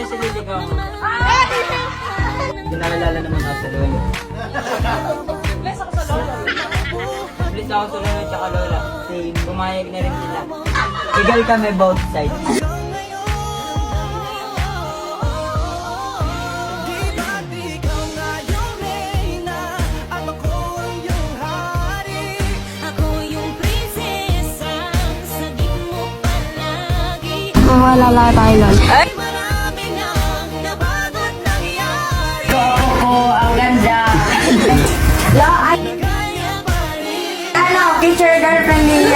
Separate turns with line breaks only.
si Liligaw. Hindi naalala naman ako sa Lola.
Bless ako sa lola.
Please ako sa Lola tsaka Lola. Same. Pumayag na rin sila. Legal kami both sides.
Mawalala tayo nun.
Ang ganda.
Teacher girlfriend ni